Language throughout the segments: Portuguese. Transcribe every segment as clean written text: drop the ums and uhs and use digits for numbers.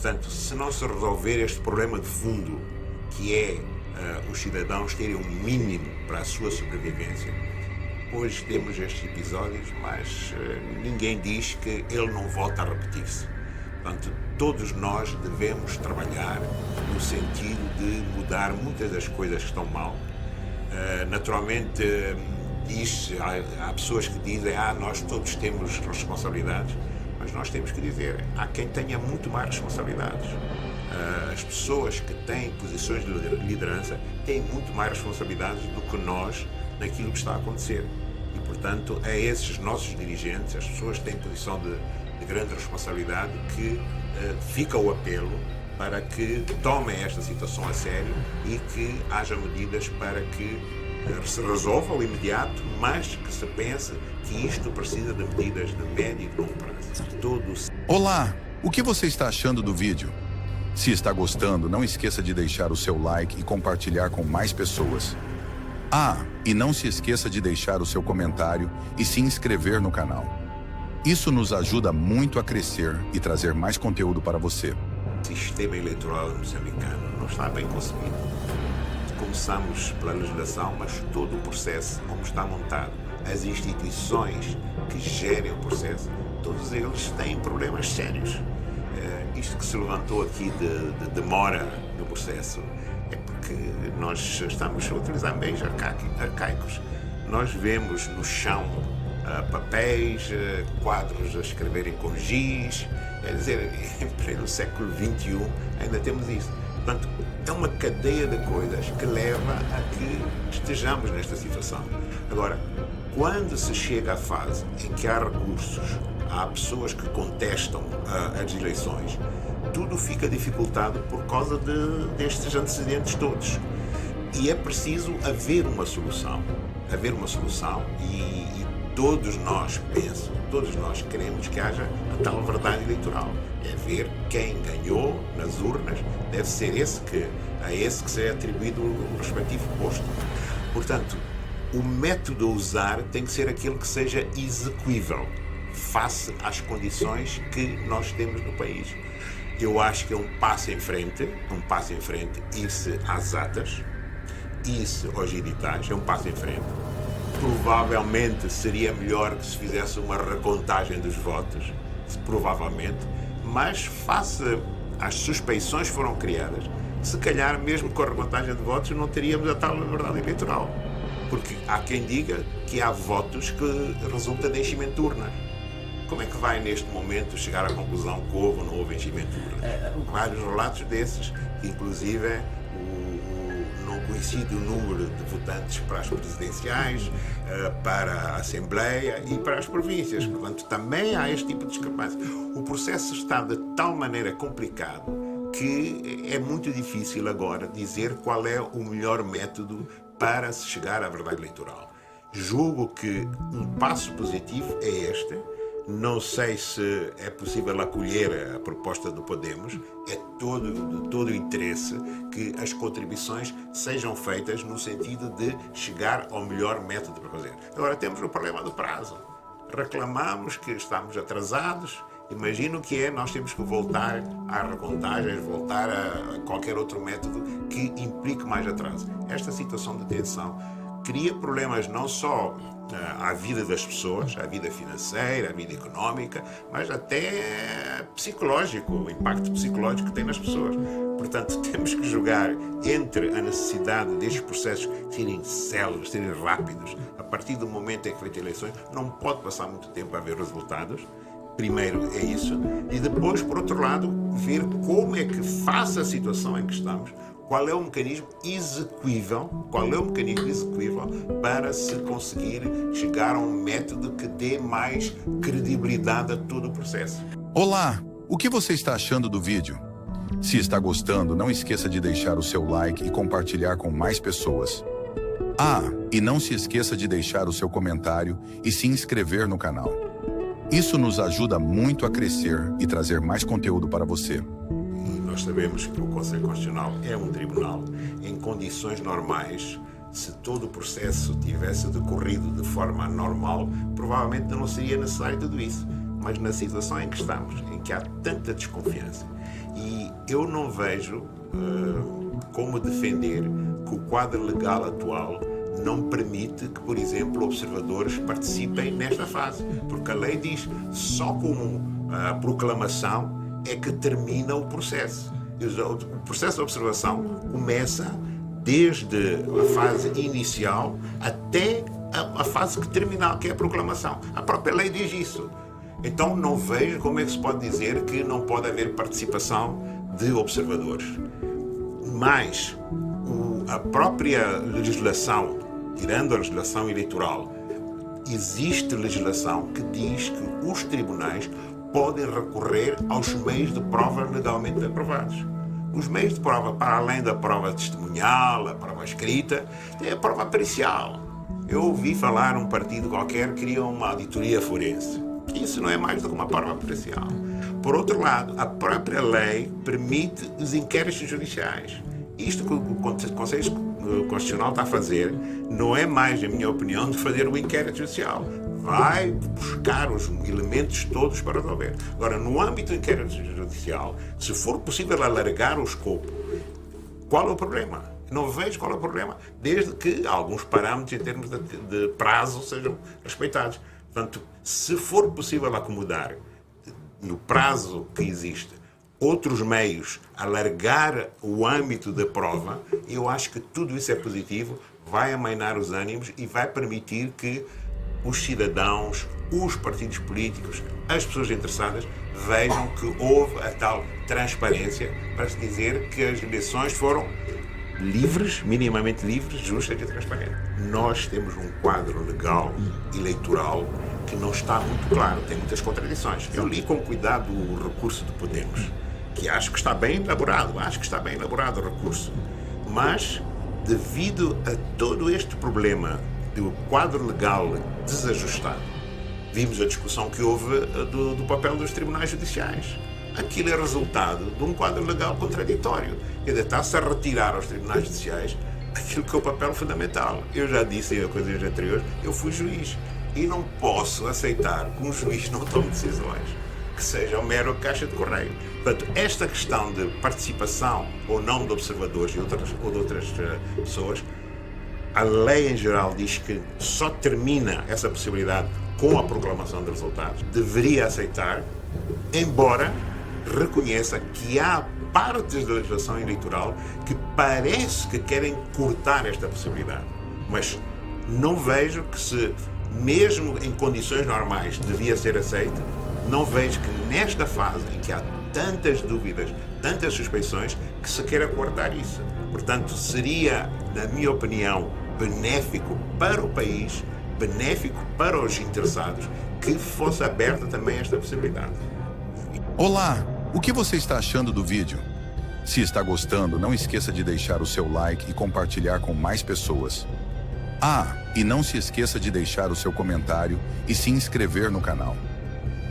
portanto, se não se resolver este problema de fundo, que é os cidadãos terem um mínimo para a sua sobrevivência, hoje temos estes episódios, mas ninguém diz que ele não volta a repetir-se. Portanto, todos nós devemos trabalhar no sentido de mudar muitas das coisas que estão mal. Naturalmente, há pessoas que dizem nós todos temos responsabilidades, mas nós temos que dizer, há quem tenha muito mais responsabilidades. As pessoas que têm posições de liderança têm muito mais responsabilidades do que nós naquilo que está a acontecer. E, portanto, a esses nossos dirigentes, as pessoas que têm posição de grande responsabilidade, que fica o apelo para que tomem esta situação a sério e que haja medidas para que se resolva o imediato, mas que se pense que isto precisa de medidas de médio e longo prazo. Olá! O que você está achando do vídeo? Se está gostando, não esqueça de deixar o seu like e compartilhar com mais pessoas. E não se esqueça de deixar o seu comentário e se inscrever no canal. Isso nos ajuda muito a crescer e trazer mais conteúdo para você. O sistema eleitoral moçambicano não está bem concebido. Começamos pela legislação, mas todo o processo, como está montado, as instituições que gerem o processo, todos eles têm problemas sérios. Isto que se levantou aqui de demora no processo é porque nós estamos a utilizar meios arcaicos. Nós vemos no chão papéis, quadros a escreverem com giz, quer dizer, em pleno século XXI ainda temos isso. Portanto, é uma cadeia de coisas que leva a que estejamos nesta situação. Agora, quando se chega à fase em que há recursos, há pessoas que contestam as eleições, tudo fica dificultado por causa destes antecedentes todos. E é preciso haver uma solução. E todos nós queremos que haja a tal verdade eleitoral. É ver quem ganhou nas urnas, deve ser a esse que seja atribuído o respectivo posto. Portanto, o método a usar tem que ser aquele que seja execuível face às condições que nós temos no país. Eu acho que é um passo em frente ir-se às atas, ir-se aos editais, é um passo em frente. Provavelmente seria melhor que se fizesse uma recontagem dos votos, provavelmente, mas face às suspeições que foram criadas, se calhar mesmo com a recontagem de votos não teríamos a tal verdade eleitoral. Porque há quem diga que há votos que resultam de enchimento de urnas. Como é que vai neste momento chegar à conclusão que houve ou não houve enchimento de urnas? Vários relatos desses, inclusive não coincide o número de votantes para as presidenciais, para a Assembleia e para as províncias. Portanto, também há este tipo de discrepância. O processo está de tal maneira complicado que é muito difícil agora dizer qual é o melhor método para se chegar à verdade eleitoral. Julgo que um passo positivo é este. Não sei se é possível acolher a proposta do Podemos. É de todo o interesse que as contribuições sejam feitas no sentido de chegar ao melhor método para fazer. Agora temos o problema do prazo. Reclamamos que estamos atrasados. Imagino o que é, nós temos que voltar às recontagens, voltar a qualquer outro método que implique mais atraso. Esta situação de tensão cria problemas não só à vida das pessoas, à vida financeira, à vida económica, mas até psicológico, o impacto psicológico que tem nas pessoas. Portanto, temos que jogar entre a necessidade destes processos serem céleres, serem rápidos. A partir do momento em que feita eleições, não pode passar muito tempo a ver resultados. Primeiro é isso. E depois, por outro lado, ver como é que, face à situação em que estamos, qual é o mecanismo execuível para se conseguir chegar a um método que dê mais credibilidade a todo o processo. Olá! O que você está achando do vídeo? Se está gostando, não esqueça de deixar o seu like e compartilhar com mais pessoas. E não se esqueça de deixar o seu comentário e se inscrever no canal. Isso nos ajuda muito a crescer e trazer mais conteúdo para você. Nós sabemos que o Conselho Constitucional é um tribunal. Em condições normais, se todo o processo tivesse decorrido de forma normal, provavelmente não seria necessário tudo isso. Mas na situação em que estamos, em que há tanta desconfiança, e eu não vejo como defender que o quadro legal atual não permite que, por exemplo, observadores participem nesta fase. Porque a lei diz só com a proclamação é que termina o processo. O processo de observação começa desde a fase inicial até a fase terminal, que é a proclamação. A própria lei diz isso. Então não vejo como é que se pode dizer que não pode haver participação de observadores. Mas a própria legislação, tirando a legislação eleitoral, existe legislação que diz que os tribunais podem recorrer aos meios de prova legalmente aprovados. Os meios de prova, para além da prova testemunhal, a prova escrita, tem a prova pericial. Eu ouvi falar um partido qualquer que queria uma auditoria forense. Isso não é mais do que uma prova pericial. Por outro lado, a própria lei permite os inquéritos judiciais. Isto que o Conselho Constitucional está a fazer não é mais, na minha opinião, de fazer o inquérito judicial. Vai buscar os elementos todos para resolver. Agora, no âmbito do inquérito judicial, se for possível alargar o escopo, qual é o problema? Não vejo qual é o problema, desde que alguns parâmetros em termos de prazo sejam respeitados. Portanto, se for possível acomodar no prazo que existe outros meios, alargar o âmbito da prova, eu acho que tudo isso é positivo, vai amainar os ânimos e vai permitir que os cidadãos, os partidos políticos, as pessoas interessadas vejam que houve a tal transparência para se dizer que as eleições foram livres, minimamente livres, justas e transparentes. Nós temos um quadro legal eleitoral que não está muito claro, tem muitas contradições. Eu li com cuidado o recurso do Podemos, que acho que está bem elaborado, o recurso. Mas, devido a todo este problema do quadro legal desajustado, vimos a discussão que houve do papel dos tribunais judiciais. Aquilo é resultado de um quadro legal contraditório. Quer dizer, está-se a retirar aos tribunais judiciais aquilo que é o papel fundamental. Eu já disse em coisas anteriores, eu fui juiz e não posso aceitar que um juiz não tome decisões que seja um mero caixa de correio. Portanto, esta questão de participação ou não de observadores ou de outras pessoas, a lei em geral diz que só termina essa possibilidade com a proclamação de resultados. Deveria aceitar, embora reconheça que há partes da legislação eleitoral que parece que querem cortar esta possibilidade. Mas não vejo que, se mesmo em condições normais devia ser aceito, não vejo que nesta fase em que há tantas dúvidas, tantas suspeições, que se queira cortar isso. Portanto, seria, na minha opinião, benéfico para o país, benéfico para os interessados, que fosse aberta também esta possibilidade. Olá, o que você está achando do vídeo? Se está gostando, não esqueça de deixar o seu like e compartilhar com mais pessoas. E não se esqueça de deixar o seu comentário e se inscrever no canal.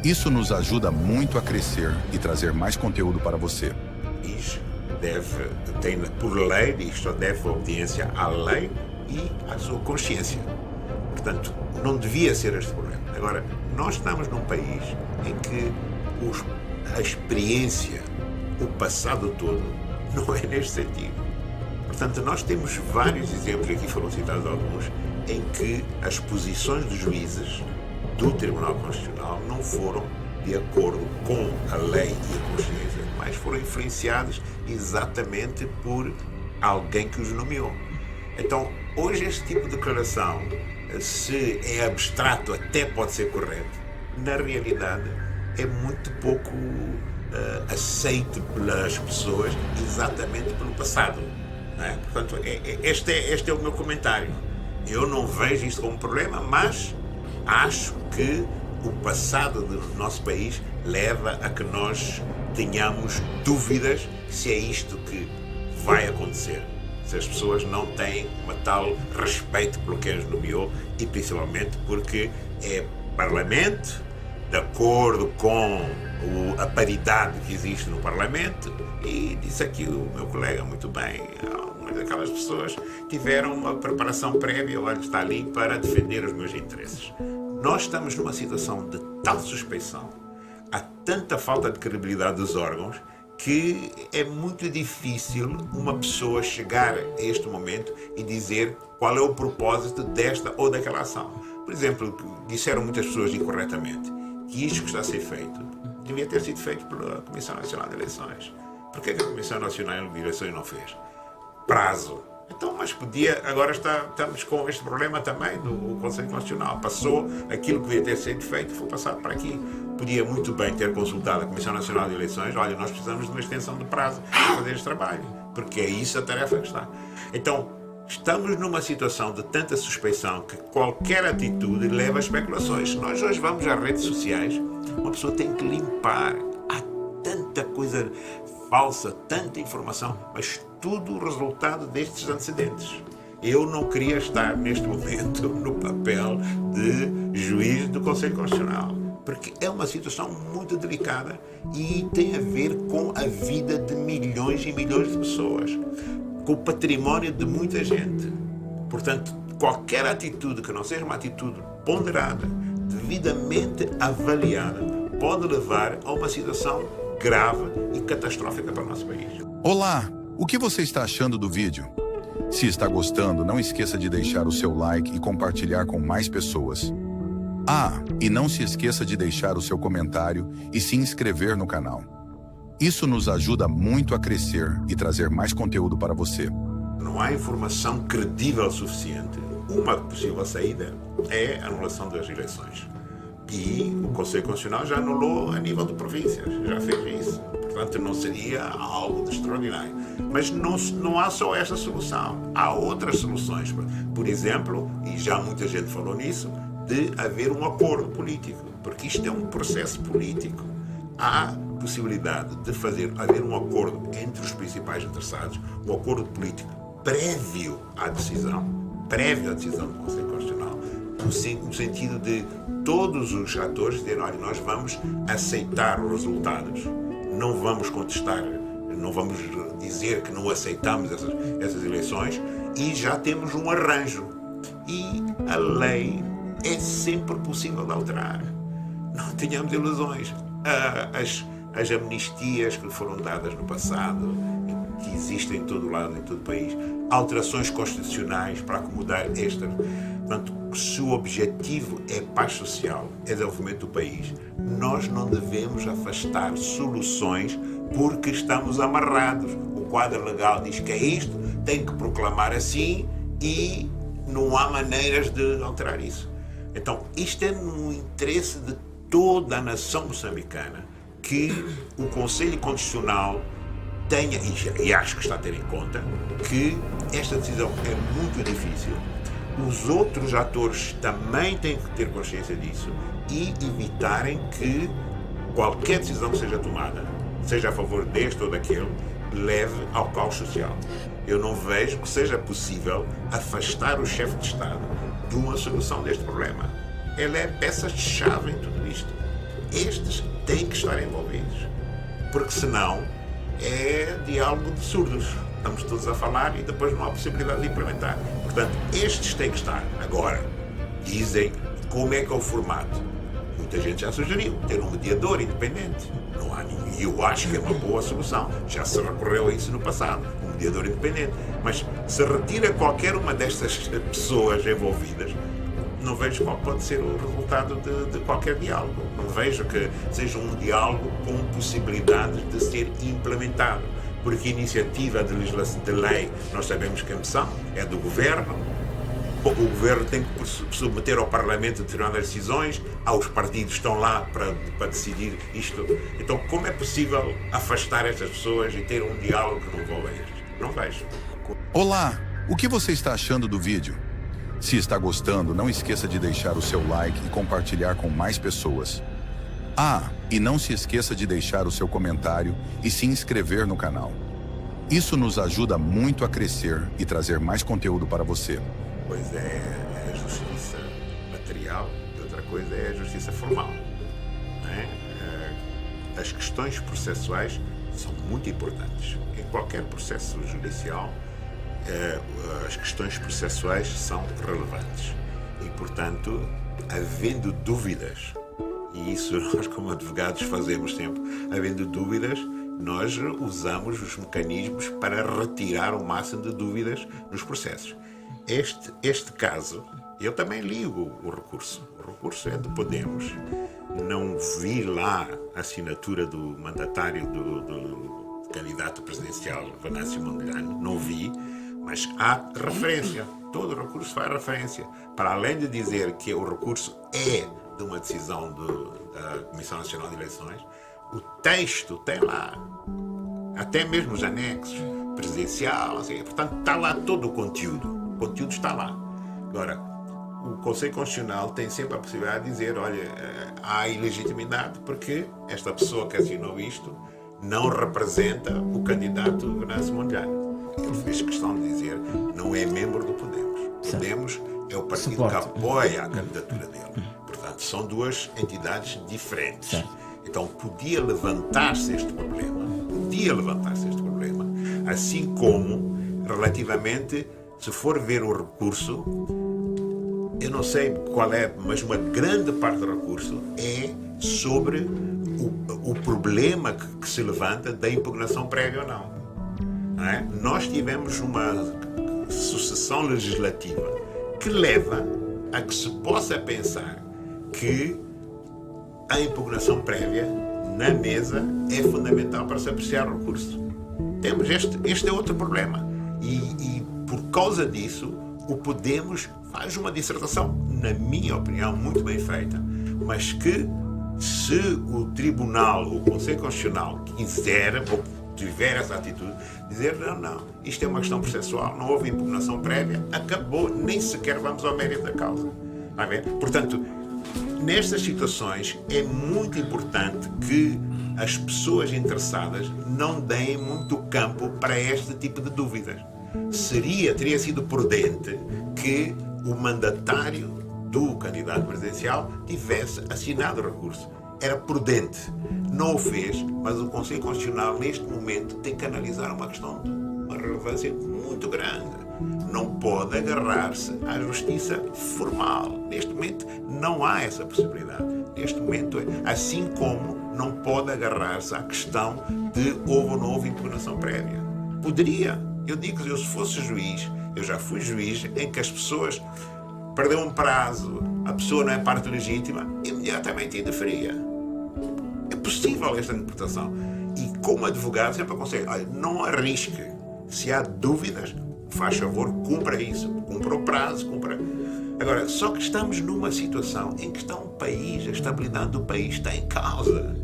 Isso nos ajuda muito a crescer e trazer mais conteúdo para você. Tem por lei, isto deve obediência à lei e à sua consciência. Portanto, não devia ser este problema. Agora, nós estamos num país em que a experiência, o passado todo, não é neste sentido. Portanto, nós temos vários exemplos, aqui foram citados alguns, em que as posições dos juízes do Tribunal Constitucional não foram de acordo com a lei e a consciência, mas foram influenciados exatamente por alguém que os nomeou. Então, hoje este tipo de declaração, se é abstrato, até pode ser correto. Na realidade, é muito pouco aceito pelas pessoas, exatamente pelo passado. Não é? Portanto, este é o meu comentário. Eu não vejo isto como um problema, mas acho que o passado do nosso país leva a que nós tenhamos dúvidas se é isto que vai acontecer. Se as pessoas não têm uma tal respeito por quem os nomeou e principalmente porque é Parlamento, de acordo com a paridade que existe no Parlamento, e disse aqui o meu colega muito bem, algumas daquelas pessoas tiveram uma preparação prévia, olha, está ali para defender os meus interesses. Nós estamos numa situação de tal suspeição, há tanta falta de credibilidade dos órgãos, que é muito difícil uma pessoa chegar a este momento e dizer qual é o propósito desta ou daquela ação. Por exemplo, disseram muitas pessoas incorretamente que isto que está a ser feito devia ter sido feito pela Comissão Nacional de Eleições. Por que a Comissão Nacional de Eleições não fez? Prazo. Então, mas podia, agora estamos com este problema também do Conselho Constitucional. Passou aquilo que devia ter sido feito, foi passado para aqui. Podia muito bem ter consultado a Comissão Nacional de Eleições. Olha, nós precisamos de uma extensão de prazo para fazer este trabalho, porque é isso a tarefa que está. Então, estamos numa situação de tanta suspeição que qualquer atitude leva a especulações. Se nós hoje vamos às redes sociais, uma pessoa tem que limpar. Há tanta coisa falsa, tanta informação, mas tudo o resultado destes antecedentes. Eu não queria estar neste momento no papel de juiz do Conselho Constitucional, porque é uma situação muito delicada e tem a ver com a vida de milhões e milhões de pessoas, com o património de muita gente. Portanto, qualquer atitude que não seja uma atitude ponderada, devidamente avaliada, pode levar a uma situação grave e catastrófica para o nosso país. Olá, o que você está achando do vídeo? Se está gostando, não esqueça de deixar o seu like e compartilhar com mais pessoas. E não se esqueça de deixar o seu comentário e se inscrever no canal. Isso nos ajuda muito a crescer e trazer mais conteúdo para você. Não há informação credível suficiente. Uma possível saída é a anulação das eleições. E o Conselho Constitucional já anulou a nível de províncias, já fez isso. Portanto, não seria algo de extraordinário. Mas não há só esta solução. Há outras soluções. Por exemplo, e já muita gente falou nisso, de haver um acordo político. Porque isto é um processo político. Há possibilidade de haver um acordo entre os principais interessados, um acordo político prévio à decisão do Conselho Constitucional, no sentido de todos os atores dizerem, olha, nós vamos aceitar os resultados, não vamos contestar, não vamos dizer que não aceitamos essas eleições, e já temos um arranjo. E a lei é sempre possível de alterar. Não tenhamos ilusões. As amnistias que foram dadas no passado, que existem em todo lado, em todo o país, alterações constitucionais para acomodar esta. Portanto, se o objetivo é paz social, é desenvolvimento do país, nós não devemos afastar soluções porque estamos amarrados. O quadro legal diz que é isto, tem que proclamar assim e não há maneiras de alterar isso. Então, isto é no interesse de toda a nação moçambicana que o Conselho Constitucional tenha, e acho que está a ter em conta, que esta decisão é muito difícil. Os outros atores também têm que ter consciência disso e evitarem que qualquer decisão que seja tomada, seja a favor deste ou daquele, leve ao caos social. Eu não vejo que seja possível afastar o chefe de Estado de uma solução deste problema. Ele é peça-chave em tudo isto. Estes têm que estar envolvidos, porque senão é diálogo de surdos. Estamos todos a falar e depois não há possibilidade de implementar. Portanto, estes têm que estar. Agora, dizem como é que é o formato. Muita gente já sugeriu ter um mediador independente. Não há nenhum. E eu acho que é uma boa solução. Já se recorreu a isso no passado, um mediador independente. Mas se retira qualquer uma destas pessoas envolvidas, não vejo qual pode ser o resultado de qualquer diálogo. Não vejo que seja um diálogo com possibilidades de ser implementado. Porque a iniciativa de legislação de lei, nós sabemos que a missão é do Governo. O Governo tem que submeter ao Parlamento determinadas decisões, os partidos estão lá para decidir isto. Então, como é possível afastar estas pessoas e ter um diálogo que não envolva estes? Não vejo. Olá, o que você está achando do vídeo? Se está gostando, não esqueça de deixar o seu like e compartilhar com mais pessoas. E não se esqueça de deixar o seu comentário e se inscrever no canal. Isso nos ajuda muito a crescer e trazer mais conteúdo para você. Pois é a justiça material e outra coisa é a justiça formal. Não é? As questões processuais são muito importantes. Em qualquer processo judicial, as questões processuais são relevantes. E, portanto, havendo dúvidas, e isso nós como advogados fazemos sempre, havendo dúvidas, nós usamos os mecanismos para retirar o máximo de dúvidas nos processos. Este caso, eu também ligo o recurso. O recurso é de Podemos. Não vi lá a assinatura do mandatário do candidato presidencial, Venâncio Mondlane, não vi, mas há referência. Todo o recurso faz referência. Para além de dizer que o recurso é de uma decisão da Comissão Nacional de Eleições, o texto tem lá, até mesmo os anexos, presidencial, assim, portanto está lá todo o conteúdo está lá. Agora, o Conselho Constitucional tem sempre a possibilidade de dizer, olha, há ilegitimidade porque esta pessoa que assinou isto não representa o candidato Venâncio Mondlane. Ele fez questão de dizer, não é membro do Podemos. Podemos é o partido que apoia a candidatura dele. Portanto, são duas entidades diferentes. Então, podia levantar-se este problema. Assim como, relativamente, se for ver o recurso, eu não sei qual é, mas uma grande parte do recurso é sobre o problema que se levanta da impugnação prévia ou não. Não é? Nós tivemos uma sucessão legislativa que leva a que se possa pensar que a impugnação prévia na mesa é fundamental para se apreciar o recurso. Temos este é outro problema. E por causa disso, o Podemos faz uma dissertação, na minha opinião, muito bem feita, mas que se o Tribunal, o Conselho Constitucional, quiser ou tiver essa atitude, dizer não, isto é uma questão processual, não houve impugnação prévia, acabou, nem sequer vamos ao mérito da causa. Está a ver? Portanto, nestas situações é muito importante que as pessoas interessadas não deem muito campo para este tipo de dúvidas. Teria sido prudente que o mandatário do candidato presidencial tivesse assinado o recurso. Era prudente. Não o fez, mas o Conselho Constitucional, neste momento, tem que analisar uma questão de uma relevância muito grande. Não pode agarrar-se à justiça formal. Neste momento, não há essa possibilidade. Neste momento, assim como não pode agarrar-se à questão de houve ou não houve impugnação prévia. Poderia. Eu digo que eu, se fosse juiz, eu já fui juiz, em que as pessoas perdeu um prazo, a pessoa não é parte legítima, imediatamente interferia. É possível esta interpretação. E como advogado sempre aconselho, olha, não arrisque. Se há dúvidas, faz favor, cumpra isso. Cumpra o prazo, cumpra. Agora, só que estamos numa situação em que está um país, a estabilidade do país está em causa.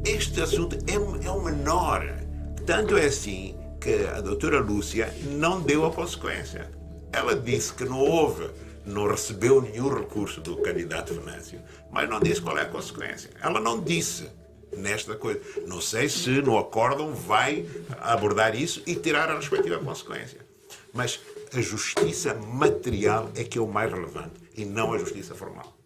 Este assunto é o menor. Tanto é assim que a doutora Lúcia não deu a consequência. Ela disse que não recebeu nenhum recurso do candidato Venâncio, mas não disse qual é a consequência. Ela não disse nesta coisa. Não sei se no acórdão vai abordar isso e tirar a respectiva consequência. Mas a justiça material é que é o mais relevante e não a justiça formal.